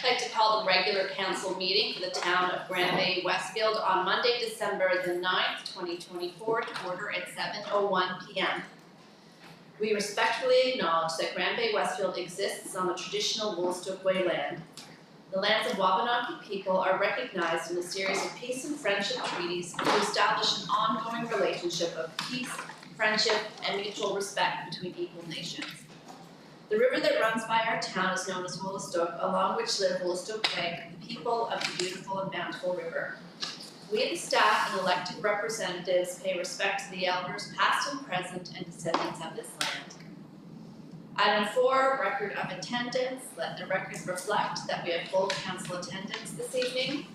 I'd like to call the regular council meeting for the town of Grand Bay-Westfield on Monday, December the 9th, 2024 to order at 7:01 p.m. We respectfully acknowledge that Grand Bay-Westfield exists on the traditional Woolstook-Way land. The lands of Wabanaki people are recognized in a series of peace and friendship treaties to establish an ongoing relationship of peace, friendship, and mutual respect between equal nations. The river that runs by our town is known as Woolstook, along which live Woolstook Way, the people of the beautiful and bountiful river. We, the staff and elected representatives, pay respect to the elders past and present and descendants of this land. Item 4, record of attendance. Let the record reflect that we have full council attendance this evening.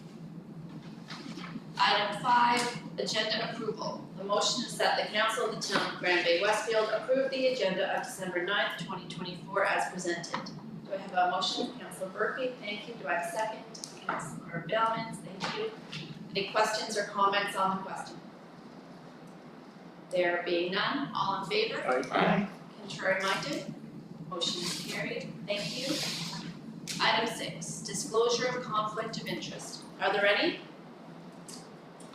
Item 5, agenda approval. The motion is that the council of the town of Grand Bay-Westfield approve the agenda of December 9th, 2024 as presented. Do I have a motion? Councilor Berkey, thank you. Do I have a second? Councilor Bellmans, thank you. Any questions or comments on the question? There being none, all in favor? Aye. Contrary minded? Motion is carried. Thank you. Item 6, disclosure of conflict of interest. Are there any?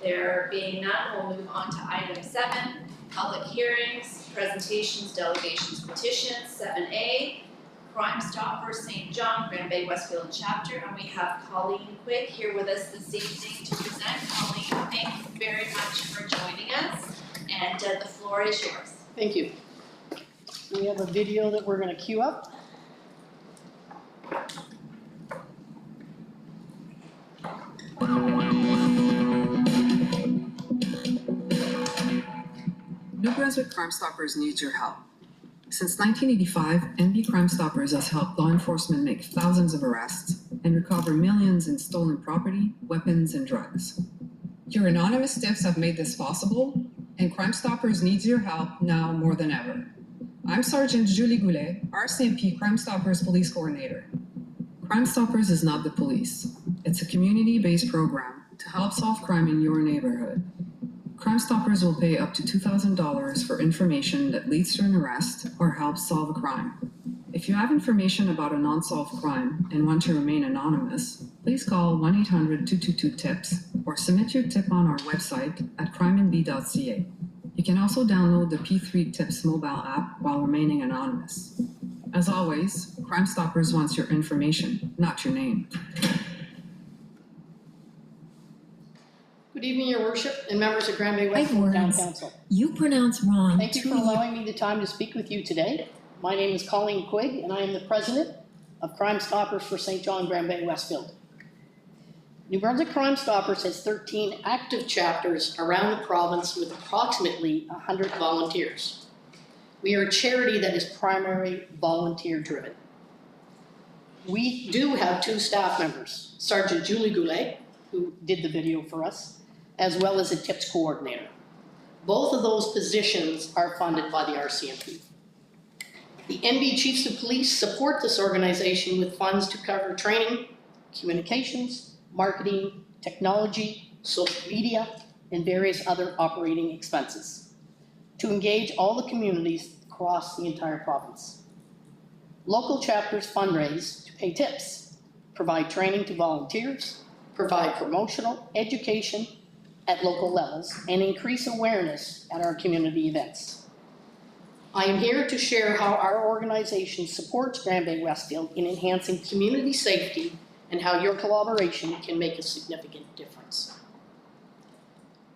There being none, we'll move on to item 7, public hearings, presentations, delegations, petitions. 7A, Crime Stoppers St. John, Grand Bay-Westfield chapter, and we have Colleen Quigg here with us this evening to present. Colleen, thank you very much for joining us, and the floor is yours. Thank you. We have a video that we're going to queue up. New Brunswick Crime Stoppers needs your help. Since 1985, NB Crime Stoppers has helped law enforcement make thousands of arrests and recover millions in stolen property, weapons, and drugs. Your anonymous tips have made this possible, and Crime Stoppers needs your help now more than ever. I'm Sergeant Julie Goulet, RCMP Crime Stoppers Police Coordinator. Crime Stoppers is not the police. It's a community-based program to help solve crime in your neighborhood. Crime Stoppers will pay up to $2,000 for information that leads to an arrest or helps solve a crime. If you have information about an unsolved crime and want to remain anonymous, please call 1-800-222-TIPS or submit your tip on our website at crimenb.ca. You can also download the P3 TIPS mobile app while remaining anonymous. As always, Crime Stoppers wants your information, not your name. Good evening, Your Worship, and members of Grand Bay-Westfield Town Council. You pronounce wrong. Thank you for allowing me the time to speak with you today. My name is Colleen Quigg, and I am the president of Crime Stoppers for St. John, Grand Bay-Westfield. New Brunswick Crime Stoppers has 13 active chapters around the province with approximately 100 volunteers. We are a charity that is primarily volunteer-driven. We do have 2 staff members, Sergeant Julie Goulet, who did the video for us, as well as a TIPS coordinator. Both of those positions are funded by the RCMP. The NB Chiefs of Police support this organization with funds to cover training, communications, marketing, technology, social media, and various other operating expenses to engage all the communities across the entire province. Local chapters fundraise to pay tips, provide training to volunteers, provide promotional education at local levels, and increase awareness at our community events. I am here to share how our organization supports Grand Bay-Westfield in enhancing community safety and how your collaboration can make a significant difference.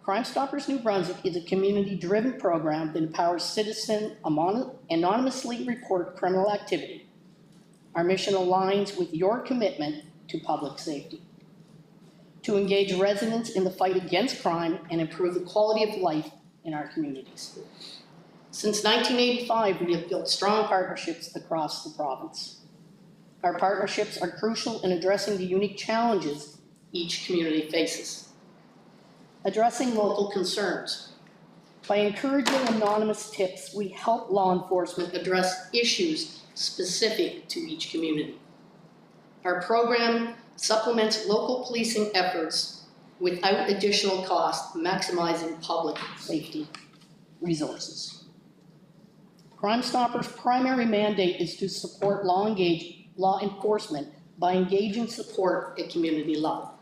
Crime Stoppers New Brunswick is a community-driven program that empowers citizens anonymously report criminal activity. Our mission aligns with your commitment to public safety, to engage residents in the fight against crime and improve the quality of life in our communities. Since 1985, we have built strong partnerships across the province. Our partnerships are crucial in addressing the unique challenges each community faces. Addressing local concerns. By encouraging anonymous tips, we help law enforcement address issues specific to each community. Our program supplements local policing efforts without additional cost, maximizing public safety resources. Crime Stoppers' primary mandate is to support law enforcement by engaging support at community level.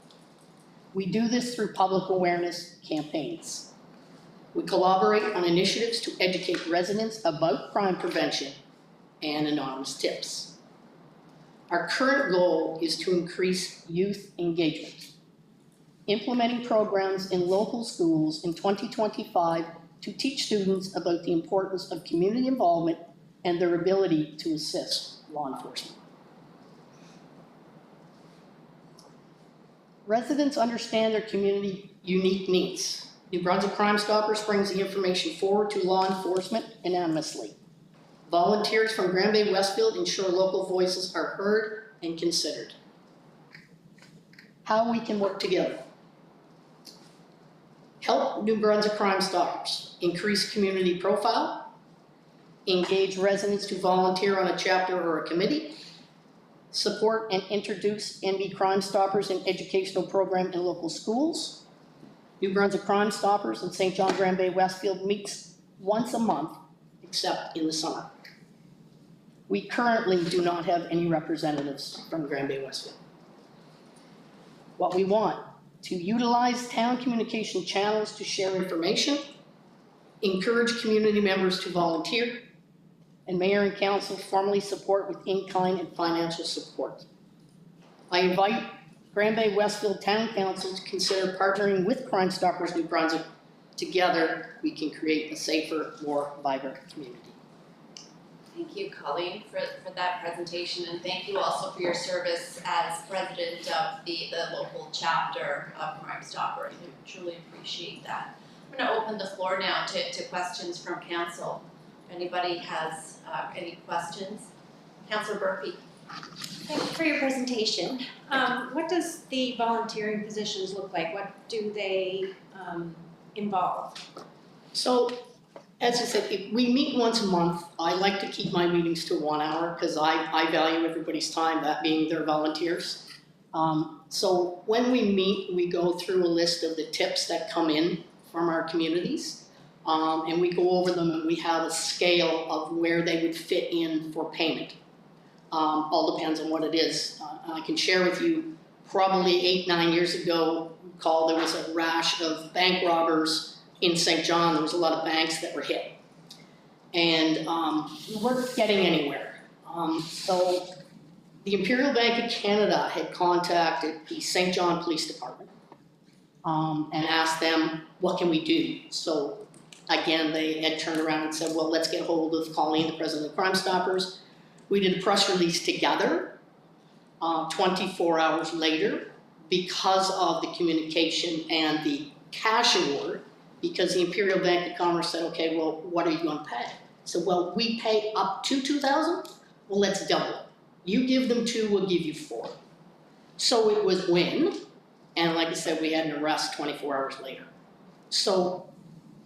We do this through public awareness campaigns. We collaborate on initiatives to educate residents about crime prevention and anonymous tips. Our current goal is to increase youth engagement, implementing programs in local schools in 2025 to teach students about the importance of community involvement and their ability to assist law enforcement. Residents understand their community unique needs. New Brunswick Crime Stoppers brings the information forward to law enforcement anonymously. Volunteers from Bay-Westfield ensure local voices are heard and considered. How we can work together. Help New Brunswick Crime Stoppers increase community profile, engage residents to volunteer on a chapter or a committee, support and introduce NB Crime Stoppers in educational program in local schools. New Brunswick Crime Stoppers in St. John Bay-Westfield meets once a month, except in the summer. We currently do not have any representatives from Bay-Westfield. What we want, to utilize town communication channels to share information, encourage community members to volunteer, and mayor and council formally support with in-kind and financial support. I invite Bay-Westfield Town Council to consider partnering with Crime Stoppers New Brunswick. Together, we can create a safer, more vibrant community. Thank you, Colleen, for that presentation, and thank you also for your service as president of the local chapter of Crime Stoppers. I truly appreciate that. I'm going to open the floor now to questions from council. If anybody has any questions. Councillor Burpee. Thank you for your presentation. What does the volunteering positions look like? What do they involve? So, as I said, we meet once a month. I like to keep my meetings to 1 hour because I value everybody's time, that being their volunteers. So when we meet, we go through a list of the tips that come in from our communities. And we go over them and we have a scale of where they would fit in for payment. All depends on what it is. I can share with you, probably 8-9 years ago, there was a rash of bank robbers in St. John. There was a lot of banks that were hit. And we weren't getting anywhere. So the Imperial Bank of Canada had contacted the St. John Police Department and asked them, what can we do? So again, they had turned around and said, well, let's get a hold of Colleen, the president of Crime Stoppers. We did a press release together 24 hours later because of the communication and the cash award, because the Imperial Bank of Commerce said, okay, well, what are you going to pay? So, well, we pay up to $2,000. Well, let's double it. You give them 2, we'll give you 4. So it was win. And like I said, we had an arrest 24 hours later. So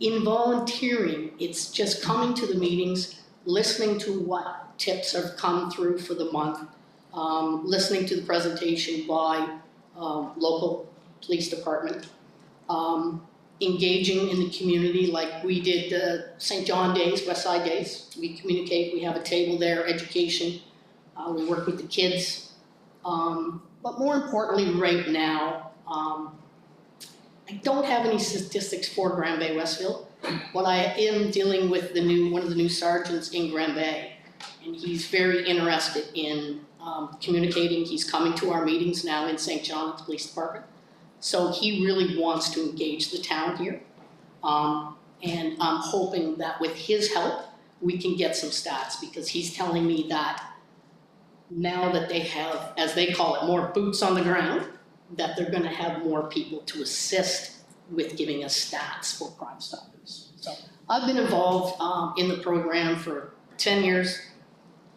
in volunteering, it's just coming to the meetings, listening to what tips have come through for the month, listening to the presentation by local police department, engaging in the community like we did St. John Days, West Side Days. We communicate, we have a table there, education, we work with the kids. But more importantly right now, I don't have any statistics for Bay-Westfield, but I am dealing with one of the new sergeants in Bay, and he's very interested in communicating. He's coming to our meetings now in St. John at the police department. So he really wants to engage the town here. And I'm hoping that with his help, we can get some stats, because he's telling me that now that they have, as they call it, more boots on the ground, that they're going to have more people to assist with giving us stats for Crime Stoppers. So I've been involved in the program for 10 years.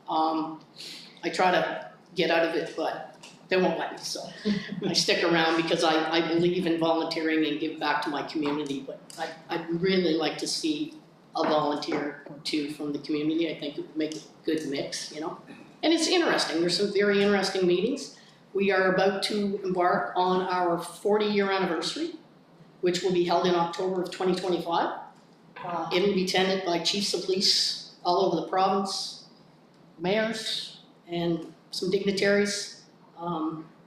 I try to get out of it, but they won't let me, so I stick around because I believe in volunteering and give back to my community, but I'd really like to see a volunteer or 2 from the community. I think it would make a good mix, you know? And it's interesting. There's some very interesting meetings. We are about to embark on our 40-year anniversary, which will be held in October of 2025. It will be attended by chiefs of police all over the province, mayors, and some dignitaries.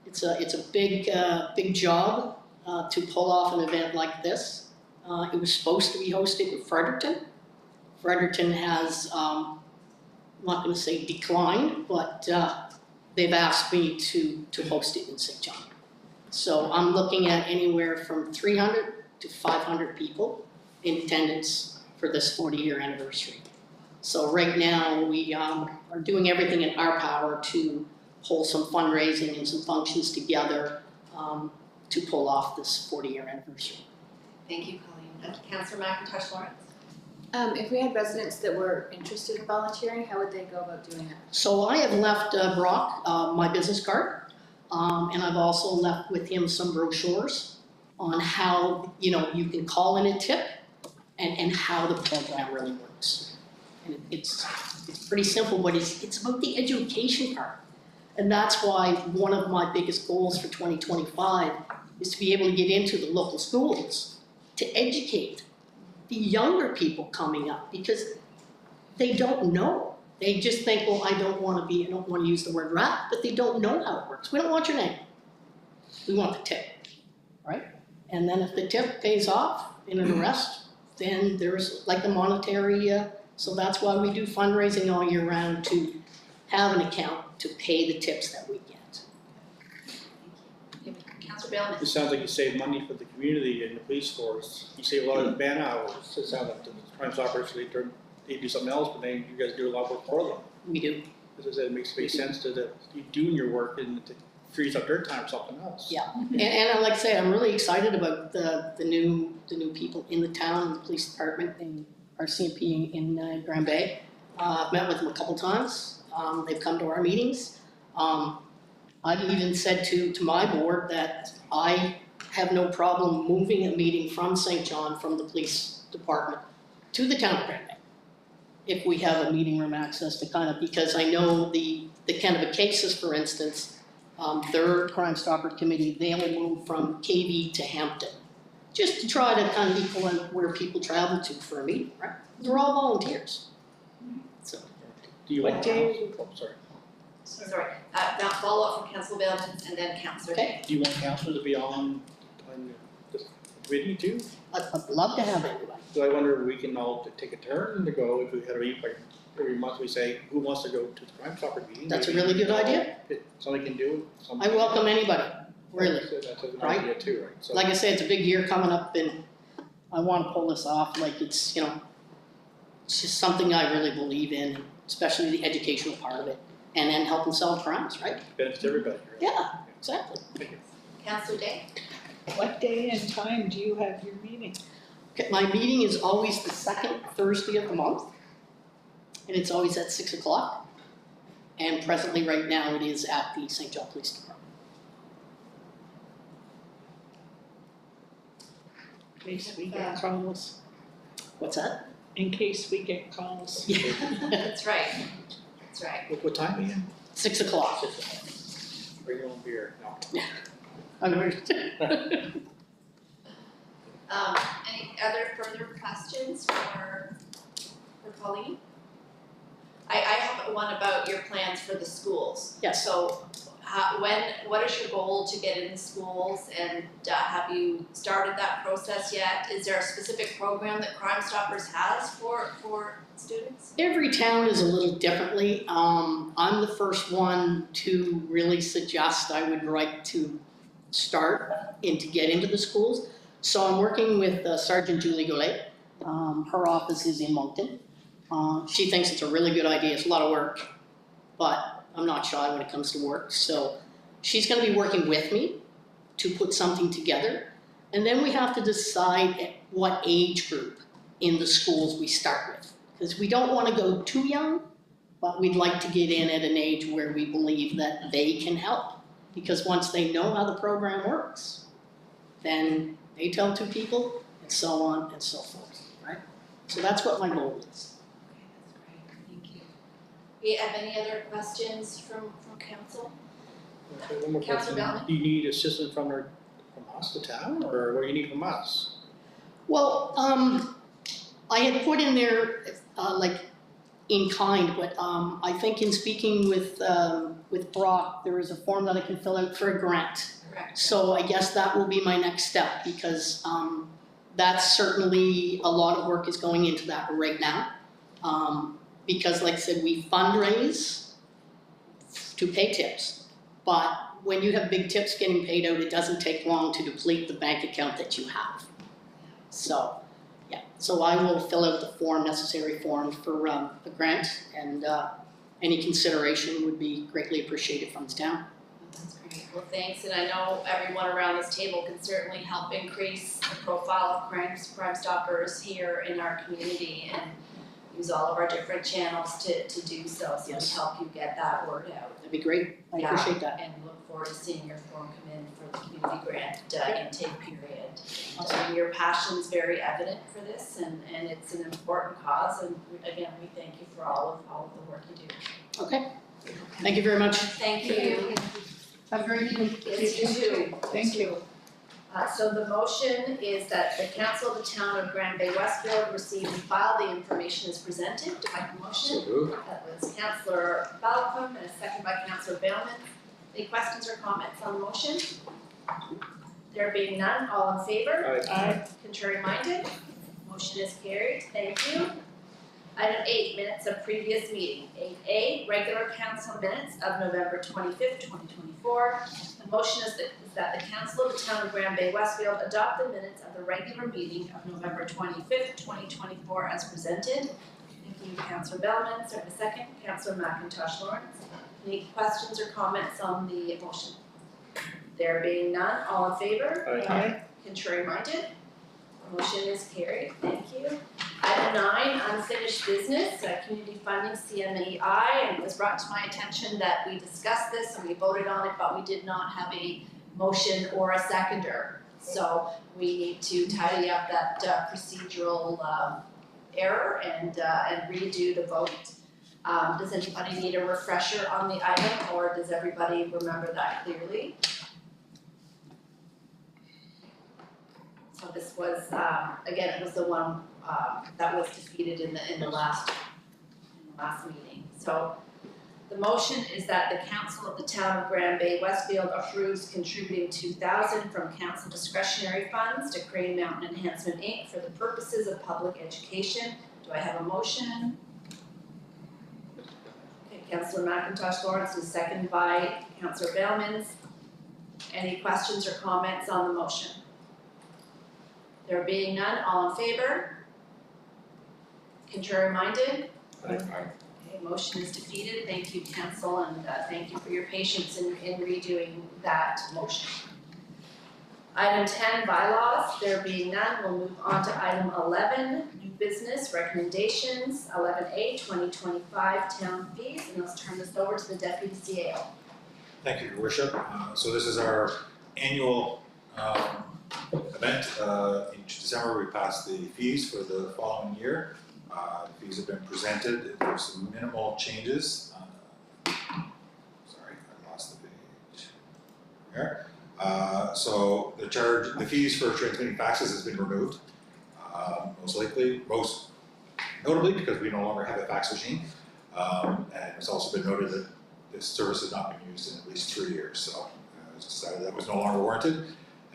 It's a big job to pull off an event like this. It was supposed to be hosted in Fredericton. Fredericton has, I'm not going to say declined, but they've asked me to host it in St. John. So I'm looking at anywhere from 300 to 500 people in attendance for this 40-year anniversary. So right now we are doing everything in our power to pull some fundraising and some functions together to pull off this 40-year anniversary. Thank you, Colleen. Councillor McIntosh Lawrence? If we had residents that were interested in volunteering, how would they go about doing it? So I have left Brock my business card, and I've also left with him some brochures on how, you know, you can call in a tip and how the program really works. And it's pretty simple, but it's about the education part. And that's why one of my biggest goals for 2025 is to be able to get into the local schools to educate the younger people coming up, because they don't know. They just think, well, I don't want to use the word rat, but they don't know how it works. We don't want your name. We want the tip, right? And then if the tip pays off in an arrest, then there's like the monetary, so that's why we do fundraising all year round to have an account to pay the tips that we get. Councillor Bailman? It sounds like you save money for the community and the police force. You save a lot of man hours. It sounds like the Crime Stoppers, they do something else, but then you guys do a lot of work for them. We do. As I said, it makes sense to you doing your work and it frees up their time for something else. Yeah, and like I say, I'm really excited about the new people in the town, the police department, and our CMP in Grand Bay. I've met with them a couple times. They've come to our meetings. I've even said to my board that I have no problem moving a meeting from St. John, from the police department, to the town of Grand Bay, if we have a meeting room access to kind of, because I know the Kennebec cases, for instance, their Crime Stoppers Committee, they will move from KV to Hampton, just to try to kind of equal where people travel to for a meeting, right? They're all volunteers. So. Do you want to? Oh, sorry. Sorry, now follow up from Councillor Bailman and then Councillor Okay. Do you want councillors to be on the committee too? I'd love to have anybody. So I wonder if we can all take a turn to go, if we had a meeting, like every month we say, who wants to go to the Crime Stopper meeting? That's a Maybe really good idea. Somebody can do it. I welcome anybody, really. That's an Right? idea too, right? So Like I said, it's a big year coming up, and I want to pull this off. Like it's, you know, it's just something I really believe in, especially the educational part of it, and then helping solve crimes, right? benefits everybody, right? Yeah, exactly. Thank you. Councillor Day? What day and time do you have your meeting? Okay, my meeting is always the second Thursday of the month, and it's always at 6 o'clock. And presently, right now, it is at the St. John Police Department. In case we get calls. What's that? In case we get calls. Yeah. That's right. That's right. What time again? 6 o'clock. Bring your own beer. No. Any other further questions for Colleen? I have one about your plans for the schools. Yes. So, what is your goal to get in the schools, and have you started that process yet? Is there a specific program that Crime Stoppers has for students? Every town is a little differently. I'm the first one to really suggest I would like to start and to get into the schools. So I'm working with Sergeant Julie Goulet. Her office is in Moncton. She thinks it's a really good idea. It's a lot of work, but I'm not shy when it comes to work. So she's going to be working with me to put something together. And then we have to decide at what age group in the schools we start with. Because we don't want to go too young, but we'd like to get in at an age where we believe that they can help. Because once they know how the program works, then they tell two people, and so on and so forth, right? So that's what my goal is. Okay, that's great. Thank you. We have any other questions from council? Okay, one more Councillor question. Bellamy? Do you need assistance from us, the town, or what do you need from us? Well, I had put in there, like, in kind, but I think in speaking with Brock, there is a form that I can fill out for a grant. Correct. So I guess that will be my next step, because that's certainly a lot of work is going into that right now. Because like I said, we fundraise to pay tips, but when you have big tips getting paid out, it doesn't take long to deplete the bank account that you have. So, yeah, so I will fill out the necessary forms for the grant, and any consideration would be greatly appreciated from the town. That's great. Well, thanks, and I know everyone around this table can certainly help increase the profile of Crime Stoppers here in our community, and use all of our different channels to do so, so Yes. we help you get that word out. That'd be great. I Yeah. appreciate that. And look forward to seeing your form come in for the community grant intake period. Awesome. Your passion's very evident for this, and it's an important cause, and again, we thank you for all of the work you do. Okay, thank you very much. Thank you. Have a great evening. It's you too. Thank you. So the motion is that the council of the town of Grand Bay-Westfield receive and file the information as presented. Do I have a motion? That was Councillor Balcom and a second by Councillor Bailman. Any questions or comments on the motion? There being none, all in favor? Aye. Contrary minded? Motion is carried, thank you. Item 8, minutes of previous meeting. 8A, regular council minutes of November 25th, 2024. The motion is that the council of the town of Grand Bay-Westfield adopt the minutes of the regular meeting of November 25th, 2024 as presented. Thank you, Councillor Bellman. Second, second, Councillor McIntosh Lawrence. Any questions or comments on the motion? There being none, all in favor? Aye. Contrary minded? Motion is carried, thank you. Item 9, unfinished business, community funding CMEI, and it was brought to my attention that we discussed this and we voted on it, but we did not have a motion or a seconder. So we need to tidy up that procedural error and redo the vote. Does anybody need a refresher on the item, or does everybody remember that clearly? So this was, again, it was the one that was defeated in the last meeting. So the motion is that the council of the town of Grand Bay-Westfield approves contributing $2,000 from council discretionary funds to Crane Mountain Enhancement Inc. for the purposes of public education. Do I have a motion? Okay, Councillor McIntosh Lawrence is seconded by Councillor Bailmans. Any questions or comments on the motion? There being none, all in favor? Contrary minded? Okay, motion is defeated. Thank you, council, and thank you for your patience in redoing that motion. Item 10, bylaws. There being none, we'll move on to item 11, new business recommendations. 11A, 2025 town fees, and let's turn this over to the deputy CAO. Thank you, Your Worship. So this is our annual event. In December, we passed the fees for the following year. The fees have been presented. There's some minimal changes. Sorry, I lost the page. There. So the fees for transmitting faxes has been removed. Most notably because we no longer have a fax machine. And it's also been noted that this service has not been used in at least 3 years. So it was decided that was no longer warranted.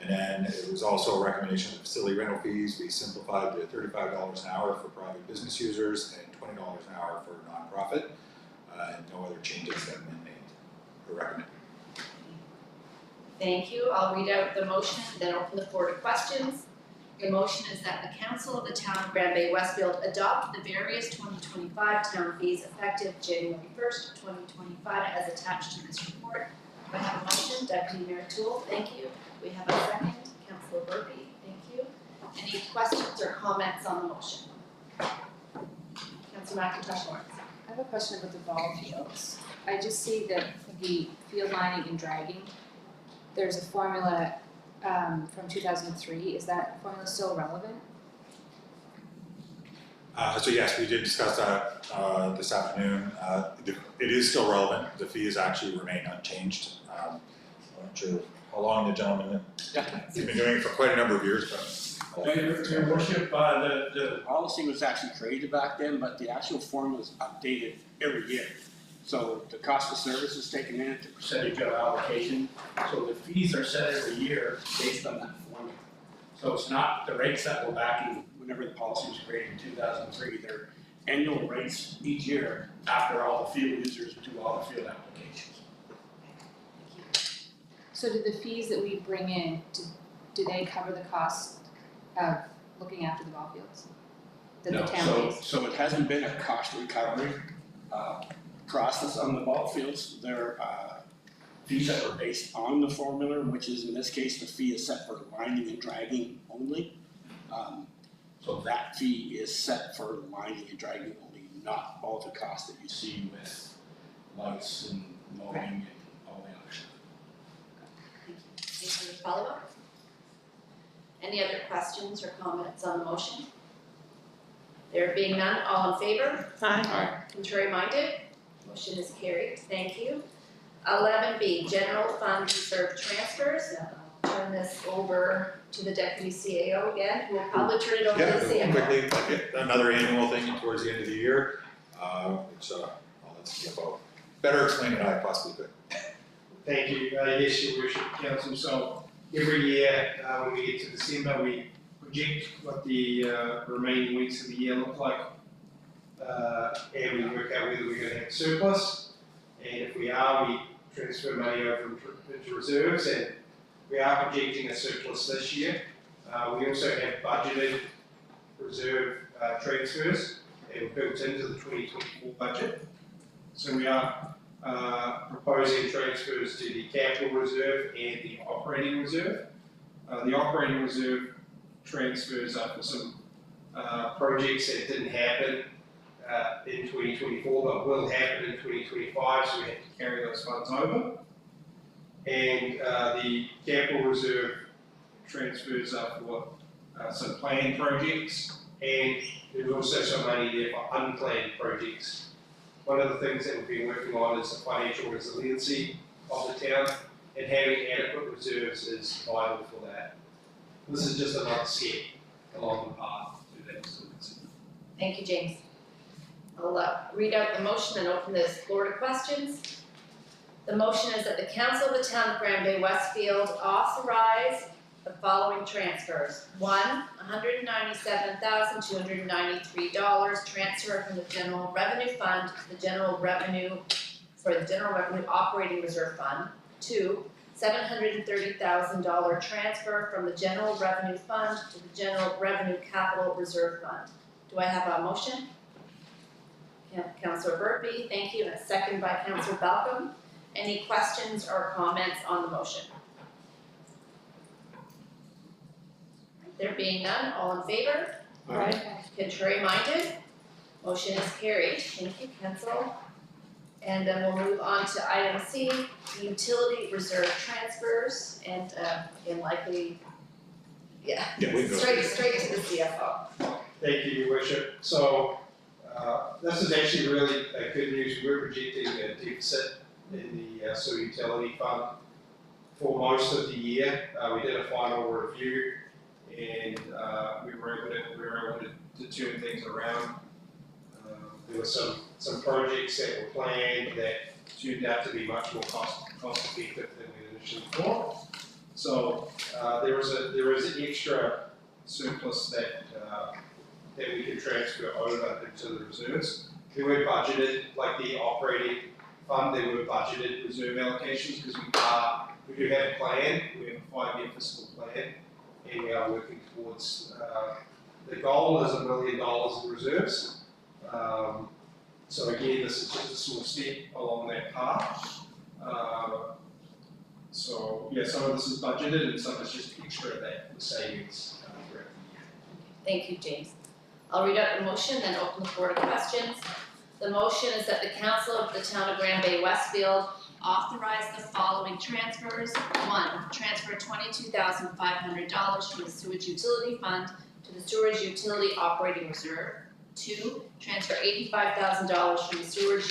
And then it was also a recommendation that facility rental fees be simplified to $35 an hour for private business users and $20 an hour for nonprofit. And no other changes have been made or recommended. Thank you. I'll read out the motion, then open the floor to questions. The motion is that the council of the town of Grand Bay-Westfield adopt the various 2025 town fees effective January 1st, 2025 as attached to this report. Do I have a motion? Deputy Mayor Toole, thank you. We have a second, Councillor Burpee, thank you. Any questions or comments on the motion? Councillor McIntosh Lawrence. I have a question about the ball fields. I just see that the field lining and dragging, there's a formula from 2003. Is that formula still relevant? So yes, we did discuss that this afternoon. It is still relevant. The fees actually remain unchanged. I'm not sure how long the gentleman, he's been doing it for quite a number of years, but Your worship, the policy was actually created back then, but the actual formula is updated every year. So the cost of service is taken in at the percentage of allocation, so the fees are set every year based on that formula. So it's not the rates that were back in, whenever the policy was created in 2003, they're annual rates each year after all the field users do all the field applications. So do the fees that we bring in, do they cover the cost of looking after the ball fields? That the town pays? So it hasn't been a cost recovery process on the ball fields. There are fees that were based on the formula, which is in this case, the fee is set for lining and dragging only. So that fee is set for lining and dragging only, not all the costs that you see with lights and mowing and all the other stuff. Any further follow-up? Any other questions or comments on the motion? There being none, all in favor? Aye. Contrary minded? Motion is carried, thank you. 11B, general fund reserve transfers. I'll turn this over to the deputy CAO again, who will probably turn it over to the CFO. Quickly, like another annual thing towards the end of the year, which I'll let the CFO better explain than I possibly could. Thank you. Yes, your worship, council. So every year, when we get to December, we project what the remaining weeks of the year look like, and we work out whether we're going to have surplus. And if we are, we transfer money over into reserves, and we are projecting a surplus this year. We also have budgeted reserve transfers that were built into the 2024 budget. So we are proposing transfers to the capital reserve and the operating reserve. The operating reserve transfers are for some projects that didn't happen in 2024 but will happen in 2025, so we have to carry those funds over. And the capital reserve transfers are for some planned projects, and there's also some money there for unplanned projects. One of the things that we've been working on is the financial resiliency of the town, and having adequate reserves is vital for that. This is just another step along the path to that resiliency. Thank you, James. I'll read out the motion and open this floor to questions. The motion is that the council of the town of Grand Bay-Westfield authorize the following transfers. One, $197,293 transfer from the general revenue fund to the general revenue operating reserve fund. Two, $730,000 transfer from the general revenue fund to the general revenue capital reserve fund. Do I have a motion? Councillor Burtby, thank you, and a second by Councillor Balcom. Any questions or comments on the motion? There being none, all in favor? Contrary minded? Motion is carried. Thank you, council. And then we'll move on to item C, the utility reserve transfers, and again, likely, we can go straight to the CFO. Thank you, your worship. So this is actually really good news. We're projecting a deficit in the sewer utility fund for most of the year. We did a final review, and we were able to turn things around. There were some projects that were planned that turned out to be much more cost effective than we initially thought. So there is an extra surplus that we can transfer over into the reserves. They were budgeted, like the operating fund, there were budgeted reserve allocations because we do have a plan. We have a 5-year fiscal plan, and we are working towards the goal is $1 million in reserves. So again, this is just a small step along that path. So yeah, some of this is budgeted and some is just extra that the savings throughout the year. Thank you, James. I'll read out the motion and open the floor to questions. The motion is that the council of the town of Grand Bay-Westfield authorize the following transfers. One, transfer $22,500 from the sewage utility fund to the sewage utility operating reserve. Two, transfer $85,000 from the sewage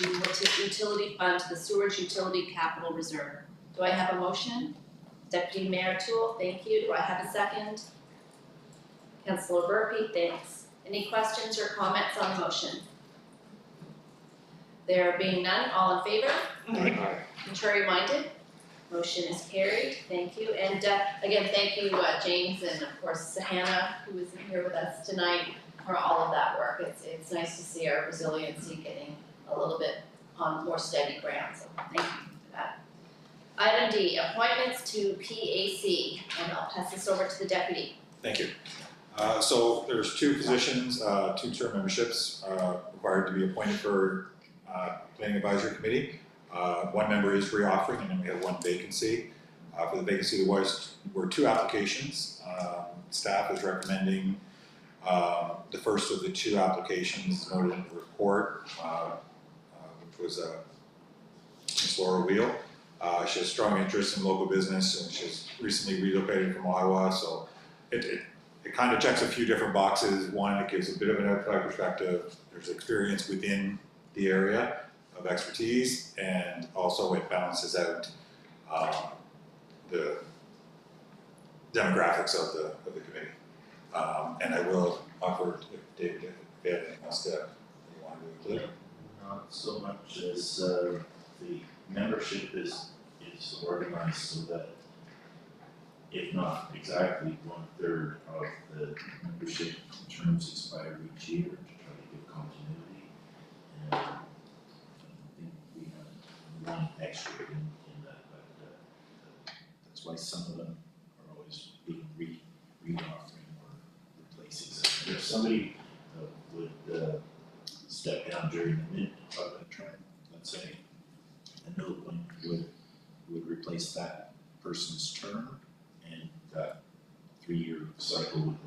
utility fund to the sewage utility capital reserve. Do I have a motion? Deputy Mayor Toole, thank you. Do I have a second? Councillor Burpee, thanks. Any questions or comments on the motion? There being none, all in favor? Contrary minded? Motion is carried, thank you. And again, thank you, James, and of course Hannah, who is here with us tonight, for all of that work. It's nice to see our resiliency getting a little bit on more steady ground, so thank you for that. Item D, appointments to PAC, and I'll pass this over to the deputy. Thank you. So there's two positions, 2 term memberships required to be appointed for Planning Advisory Committee. 1 member is reoffering, and then we have 1 vacancy. For the vacancy, there were 2 applications. Staff is recommending the first of the 2 applications noted in the report, which was Ms. Laura Wheel. She has strong interest in local business, and she's recently relocated from Ottawa, so it kind of checks a few different boxes. One, it gives a bit of an outside perspective. There's experience within the area of expertise, and also it balances out the demographics of the committee. And I will offer if David, if you have anything else that you want to include. Not so much as the membership is organized so that if not exactly 1/3 of the membership terms expire each year to try to give continuity. And I think we have 1 extra in that, but that's why some of them are always being re-offering or replacing. So if somebody would step down during the mid of a term, let's say, a new one would replace that person's term, and that 3-year cycle would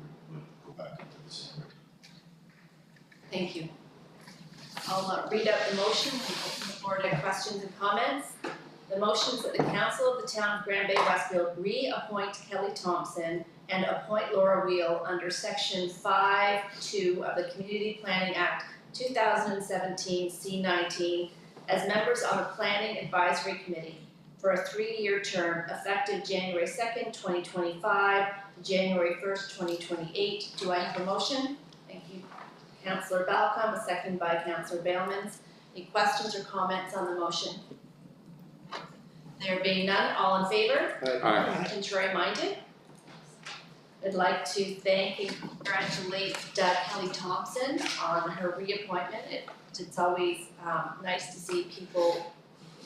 go back into the same rate. Thank you. I'll read out the motion and open the floor to questions and comments. The motion is that the Council of the Town of Grand Bay-Westfield reappoint Kelly Thompson and appoint Laura Wheel under Section 5(2) of the Community Planning Act 2017 C19 as members on the Planning Advisory Committee for a 3-year term effective January 2nd, 2025 to January 1st, 2028. Do I have a motion? Thank you, Councillor Balcom, a second by Councillor Bailmans. Any questions or comments on the motion? There being none, all in favor? Aye. Contrary minded? I'd like to thank and congratulate Kelly Thompson on her reappointment. It's always nice to see people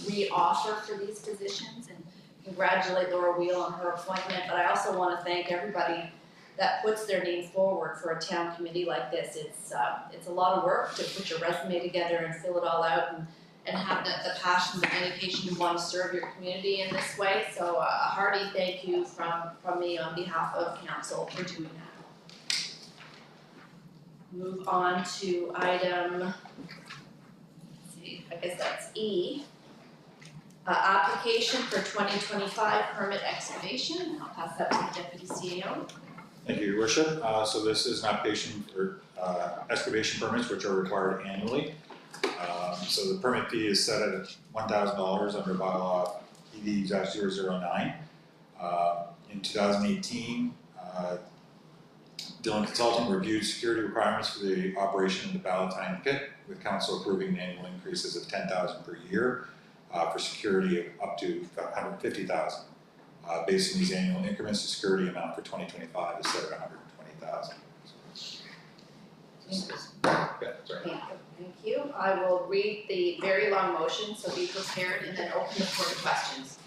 re-offer for these positions, and congratulate Laura Wheel on her appointment. But I also want to thank everybody that puts their name forward for a town committee like this. It's a lot of work to put your resume together and fill it all out and have the passion, the dedication to want to serve your community in this way. So a hearty thank you from me on behalf of council for doing that. Move on to item, let's see, I guess that's E. Application for 2025 permit excavation. I'll pass that to the Deputy CEO. Thank you, Your Worship. So this is an application for excavation permits, which are required annually. So the permit fee is set at $1,000 under bylaw ED-009. In 2018, Dillon Consulting reviewed security requirements for the operation of the Ballantyne pit, with council approving annual increases of $10,000 per year for security of up to $150,000. Based on these annual increments, the security amount for 2025 is set at $120,000. Thank you. I will read the very long motion, so be prepared, and then open the floor to questions.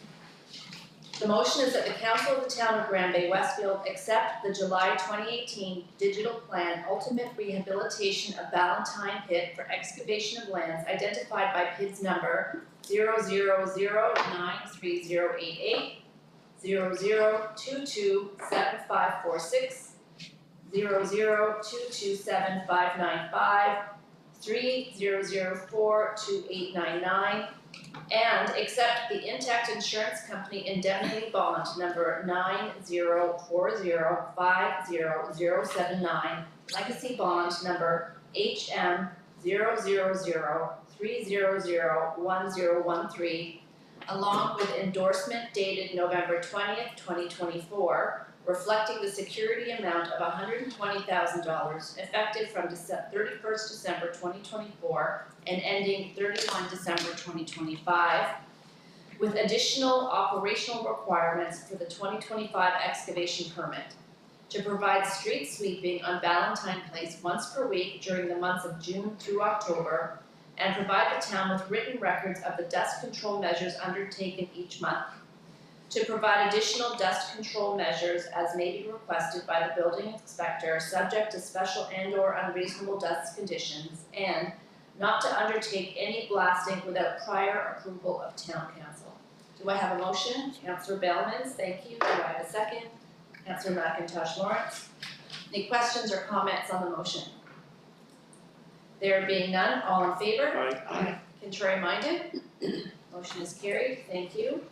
The motion is that the Council of the Town of Grand Bay-Westfield accept the July 2018 Digital Plan Ultimate Rehabilitation of Ballantyne Pit for excavation of lands identified by PIDS number 000930088, 00227546, 00227595, 30042899, and accept the Intact Insurance Company Indemnity Bond number 90405079, Legacy Bond number HM 000300113, along with endorsement dated November 20th, 2024, reflecting the security amount of $120,000 effective from 31st December 2024 and ending 31 December 2025, with additional operational requirements for the 2025 excavation permit, to provide street sweeping on Valentine Place once per week during the months of June through October, and provide the town with written records of the dust control measures undertaken each month, to provide additional dust control measures as may be requested by the building inspector, subject to special and/or unreasonable dust conditions, and not to undertake any blasting without prior approval of town council. Do I have a motion? Councillor Bellmans, thank you. Do I have a second? Councillor McIntosh Lawrence. Any questions or comments on the motion? There being none, all in favor? Aye. Contrary minded? Motion is carried, thank you.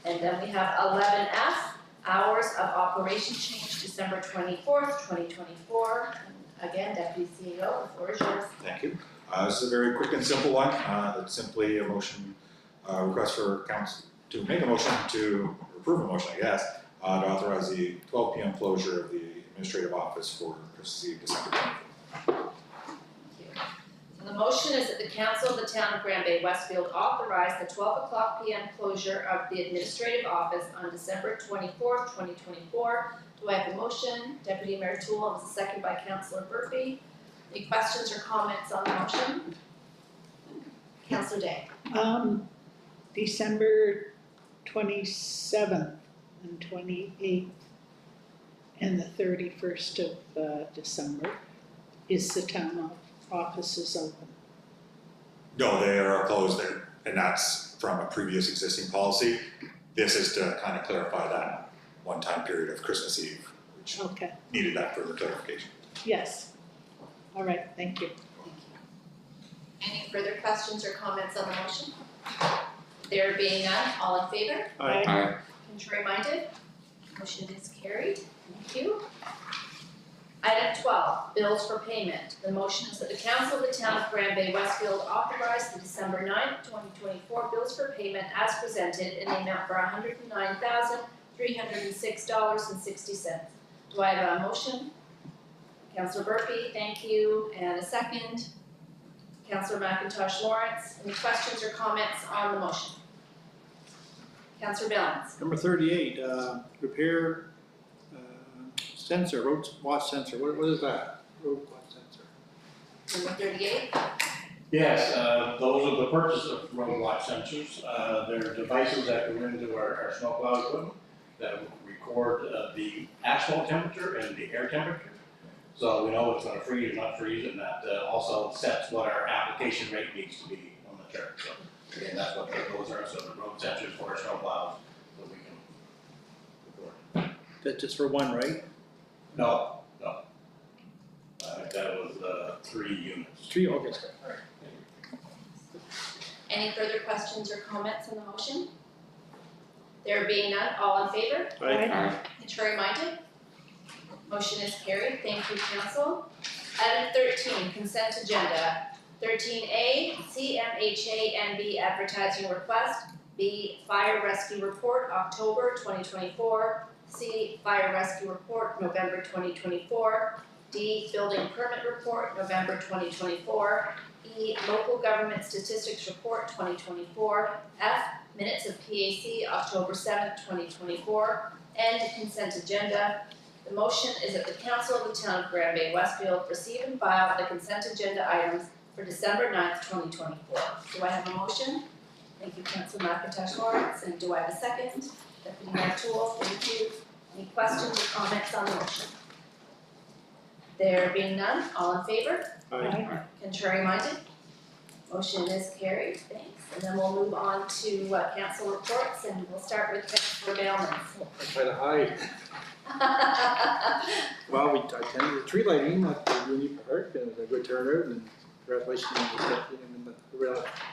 And then we have 11F, hours of operation change, December 24th, 2024. And again, Deputy CEO, the floor is yours. Thank you. This is a very quick and simple one. It's simply a motion, request for council to make a motion to approve a motion, I guess, to authorize the 12 p.m. closure of the administrative office for Christmas Eve, December 24th. Thank you. So the motion is that the council of the town of Bay-Westfield authorize the 12 o'clock p.m. closure of the administrative office on December 24th, 2024. Do I have a motion? Deputy Mayor Toole, and a second by Councillor Murphy. Any questions or comments on the motion? Councillor Day. December 27th and 28th and the 31st of December, is the town offices open? No, they are closed there, and that's from a previous existing policy. This is to kind of clarify that one-time period of Christmas Eve, which Okay, needed that further clarification. yes. All right, thank you. Any further questions or comments on the motion? There being none, all in favor? Aye. Contrary minded? Motion is carried. Thank you. Item 12, bills for payment. The motion is that the council of the town of Bay-Westfield authorize the December 9th, 2024 bills for payment as presented in the amount for $109,306.60. Do I have a motion? Councillor Murphy, thank you, and a second. Councillor McIntosh Lawrence, any questions or comments on the motion? Councillor Billings. Number 38, repair sensor, road watch sensor, what is that? Road watch sensor. Number 38. Yes, those are the purchase of road watch sensors. They're devices that go into our snowplow equipment that record the asphalt temperature and the air temperature. So we know it's gonna freeze, not freeze, and that also sets what our application rate needs to be on the chart. So again, that's what those are, so the road sensors for our snowplows, so we can record. That's just for one, right? No. That was 3 units. 3, okay, sorry. Any further questions or comments on the motion? There being none, all in favor? Aye. Contrary minded? Motion is carried. Thank you, council. Item 13, consent agenda. 13A, CMHA NB advertising request. B, fire rescue report, October 2024. C, fire rescue report, November 2024. D, building permit report, November 2024. E, local government statistics report, 2024. F, minutes of PAC, October 7th, 2024. And consent agenda. The motion is that the council of the town of Bay-Westfield receive and file the consent agenda items for December 9th, 2024. Do I have a motion? Thank you, Councilor McIntosh Lawrence, and do I have a second? Deputy Mayor Toole, thank you. Any questions or comments on the motion? There being none, all in favor? Aye. Contrary minded? Motion is carried, thanks. And then we'll move on to council reports, and we'll start with Councilor Bellmans. I try to hide. Well, I attended the tree lighting at the Uni Park, and it was a good turnout, and congratulations on the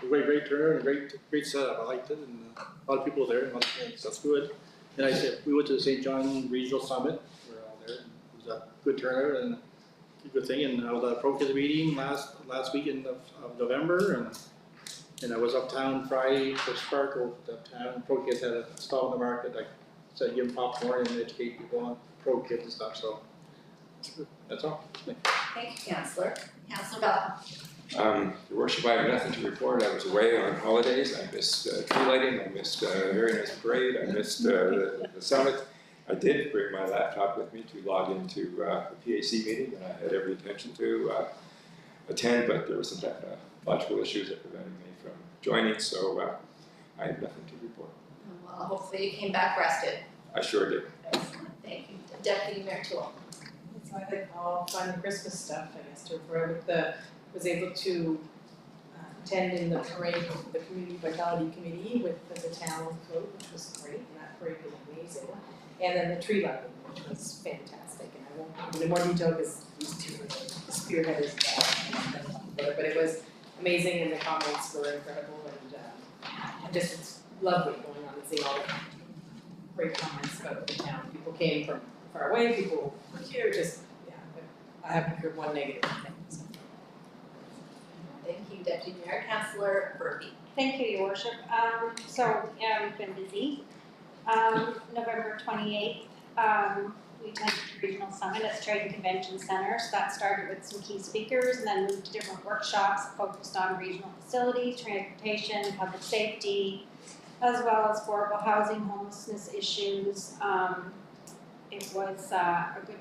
great turnout and great setup. I liked it, and a lot of people there, and that's good. And I said, we went to the St. John Regional Summit, we were all there, and it was a good turnout and a good thing. And I was at a Pro Kids meeting last weekend of November, and And I was uptown Friday for Sparkle, uptown, Pro Kids had a stall in the market, like, said give them popcorn and educate people on Pro Kids and stuff, so. That's all. Thank you, Councillor. Councillor Bell. Your worship, I have nothing to report. I was away on holidays. I missed tree lighting. I missed a very nice parade. I missed the summit. I did bring my laptop with me to log into the PAC meeting, and I had every intention to attend, but there were some technological issues that prevented me from joining, so I have nothing to report. Well, hopefully you came back rested. I sure did. Excellent, thank you. Deputy Mayor Toole. So I think all fun Christmas stuff, I guess, to refer with was able to attend in the parade of the Community Vitality Committee with the town float, which was great, and that parade was amazing. And then the tree lighting, which was fantastic, and I won't go into more detail because these two were the spearheaders there, but it was amazing and the comments were incredible and just it's lovely going on and seeing all the great comments about the town. People came from far away, people were here, just, yeah, I haven't heard one negative thing, so. Thank you, Deputy Mayor. Councillor Burby. Thank you, Your Worship. Yeah, we've been busy. November 28th, we attended the Regional Summit at Trade and Convention Center. So that started with some key speakers and then moved to different workshops focused on regional facilities, transportation, public safety, as well as affordable housing, homelessness issues. It was a good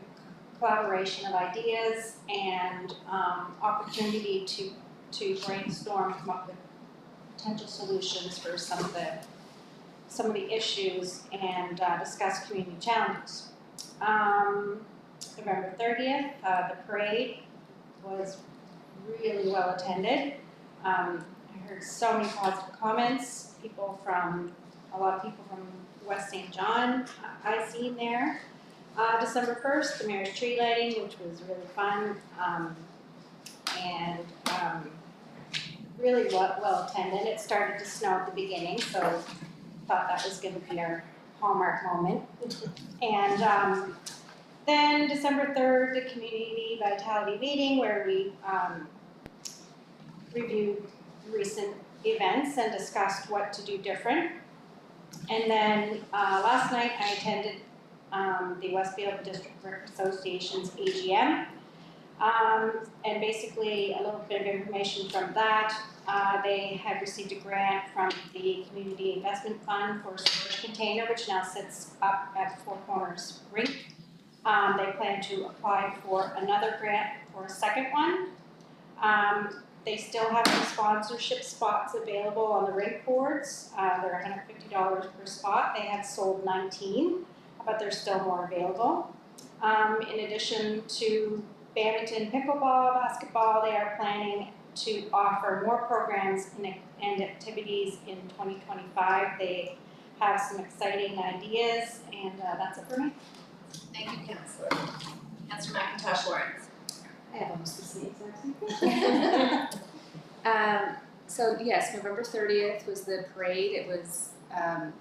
collaboration of ideas and opportunity to brainstorm, come up with potential solutions for some of the issues and discuss community challenges. November 30th, the parade was really well attended. I heard so many positive comments. A lot of people from West St. John I seen there. December 1st, the mayor's tree lighting, which was really fun and really well attended. It started to snow at the beginning, so thought that was going to be our hallmark moment. And then December 3rd, the community vitality meeting where we reviewed recent events and discussed what to do different. And then last night I attended the Westfield District Clerk Association's AGM. And basically a little bit of information from that. They had received a grant from the Community Investment Fund for a storage container, which now sits up at Four Corners Rink. They plan to apply for another grant for a second one. They still have some sponsorship spots available on the rink boards. They're $150 per spot. They have sold 19, but there's still more available. In addition to badminton, pickleball, basketball, they are planning to offer more programs and activities in 2025. They have some exciting ideas, and that's it for me. Thank you, Councillor. Councillor McIntosh Lawrence. I have almost the same exact thing. So yes, November 30th was the parade. It was a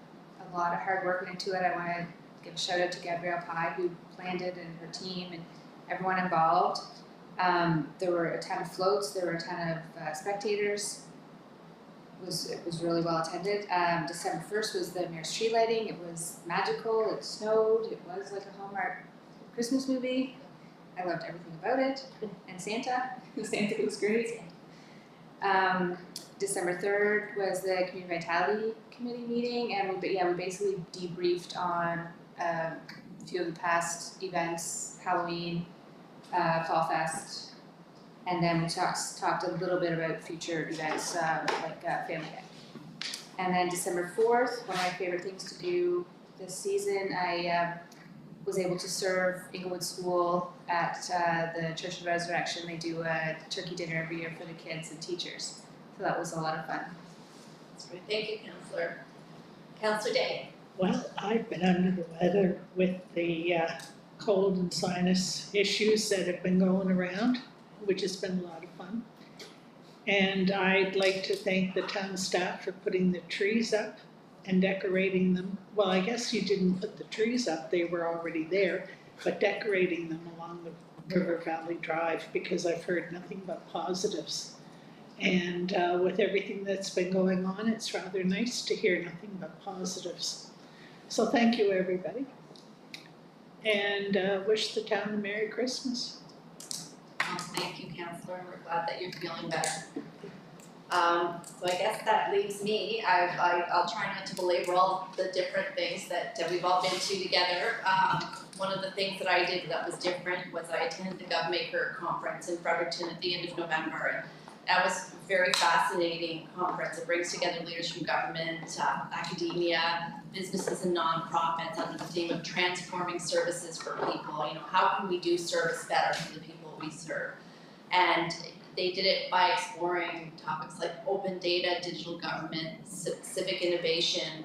lot of hard work into it. I want to give a shout out to Gabrielle Pye who planned it and her team and everyone involved. There were a ton of floats. There were a ton of spectators. It was really well attended. December 1st was the mayor's tree lighting. It was magical. It snowed. It was like a Hallmark Christmas movie. I loved everything about it. And Santa. Santa was great. December 3rd was the Community Vitality Committee meeting, and we basically debriefed on a few of the past events, Halloween, Fall Fest, and then we talked a little bit about future events like Family Day. And then December 4th, one of my favorite things to do this season, I was able to serve Inglewood School at the Church of the Resurrection. They do a turkey dinner every year for the kids and teachers. So that was a lot of fun. That's great. Thank you, Councillor. Councillor Day. Well, I've been under the weather with the cold and sinus issues that have been going around, which has been a lot of fun. And I'd like to thank the town staff for putting the trees up and decorating them. Well, I guess you didn't put the trees up, they were already there, but decorating them along the River Valley Drive, because I've heard nothing but positives. And with everything that's been going on, it's rather nice to hear nothing but positives. So thank you, everybody. And wish the town a Merry Christmas. Well, thank you, Councillor, we're glad that you're feeling better. So I guess that leaves me, I'll try not to belabor all the different things that we've all been to together. One of the things that I did that was different was I attended the GovMaker conference in Fredericton at the end of November. And that was a very fascinating conference. It brings together leaders from government, academia, businesses and nonprofits under the theme of transforming services for people. You know, how can we do service better for the people we serve? And they did it by exploring topics like open data, digital government, civic innovation,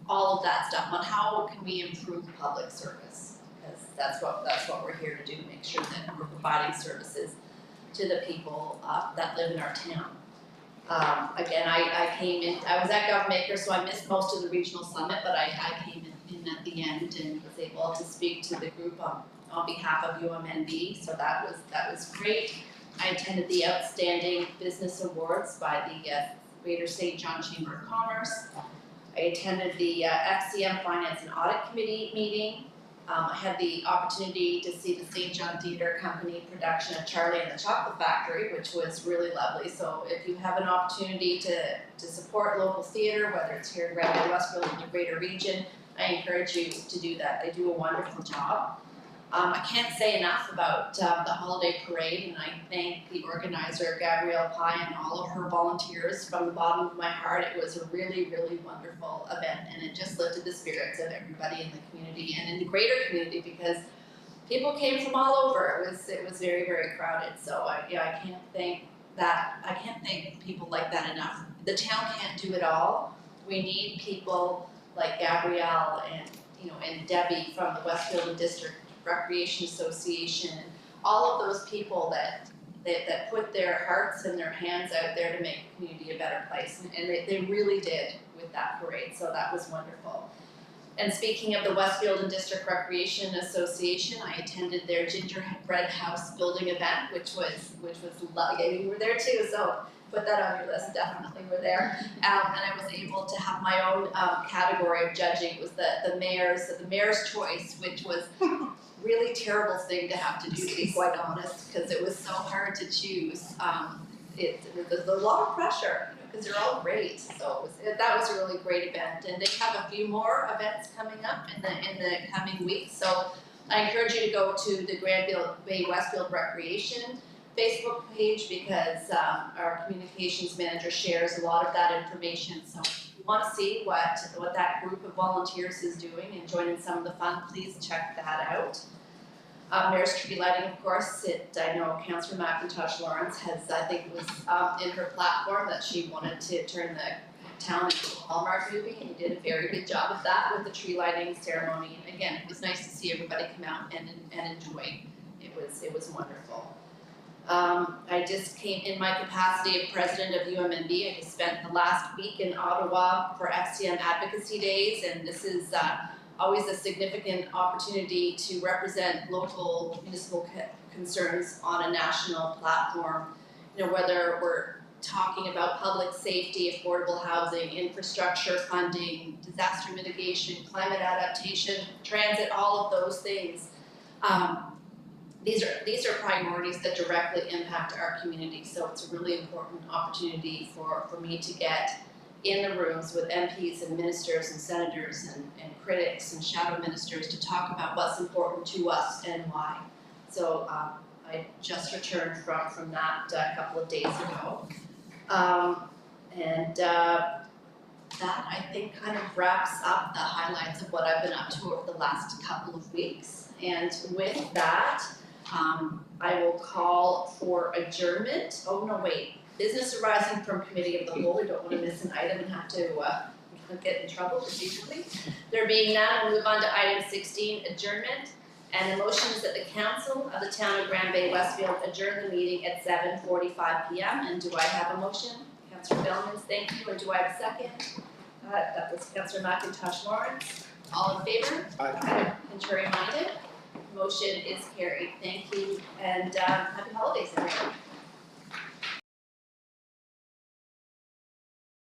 all of that stuff on how can we improve public service, because that's what we're here to do, make sure that we're providing services to the people that live in our town. Again, I was at GovMaker, so I missed most of the regional summit, but I came in at the end and was able to speak to the group on behalf of UMNB, so that was great. I attended the Outstanding Business Awards by the Greater St. John Chamber of Commerce. I attended the FCM Finance and Audit Committee meeting. I had the opportunity to see the St. John Theatre Company production of Charlie and the Chocolate Factory, which was really lovely. So if you have an opportunity to support local theatre, whether it's here in Grand Bay-Westfield in the greater region, I encourage you to do that. They do a wonderful job. I can't say enough about the holiday parade, and I thank the organizer, Gabrielle Pye, and all of her volunteers from the bottom of my heart. It was a really, really wonderful event, and it just lifted the spirits of everybody in the community and in the greater community, because people came from all over. It was very, very crowded. So I can't thank people like that enough. The town can't do it all. We need people like Gabrielle and Debbie from the Westfield and District Recreation Association, and all of those people that put their hearts and their hands out there to make the community a better place, and they really did with that parade, so that was wonderful. And speaking of the Westfield and District Recreation Association, I attended their gingerbread house building event, which was lovely. You were there too, so put that on your list, definitely were there. And I was able to have my own category of judging. It was the mayor's choice, which was really terrible thing to have to do, to be quite honest, because it was so hard to choose. There's a lot of pressure, because they're all great. So that was a really great event, and they have a few more events coming up in the coming weeks. So I encourage you to go to the Grand Bay-Westfield Recreation Facebook page, because our communications manager shares a lot of that information. So if you want to see what that group of volunteers is doing and join in some of the fun, please check that out. Mayor's tree lighting, of course, I know Councillor McIntosh Lawrence has, I think it was in her platform that she wanted to turn the town into a Hallmark movie, and you did a very good job of that with the tree lighting ceremony. And again, it was nice to see everybody come out and enjoy. It was wonderful. I just came in my capacity of president of UMNB. I just spent the last week in Ottawa for FCM Advocacy Days, and this is always a significant opportunity to represent local municipal concerns on a national platform. You know, whether we're talking about public safety, affordable housing, infrastructure funding, disaster mitigation, climate adaptation, transit, all of those things. These are priorities that directly impact our community, so it's a really important opportunity for me to get in the rooms with MPs and ministers and senators and critics and shadow ministers to talk about what's important to us and why. So I just returned from that a couple of days ago. That I think kind of wraps up the highlights of what I've been up to over the last couple of weeks. And with that, I will call for adjournment. Oh no, wait. Business arising from committee of the whole. We don't want to miss an item and have to get in trouble procedurally. There being none, we'll move on to item 16, adjournment. And the motion is that the council of the town of Grand Bay-Westfield adjourn the meeting at 7:45 p.m. And do I have a motion? Councillor Bellmans, thank you. And do I have a second? That was Councillor McIntosh Lawrence. All in favor? Aye. Contrary minded? Motion is carried. Thank you, and happy holidays,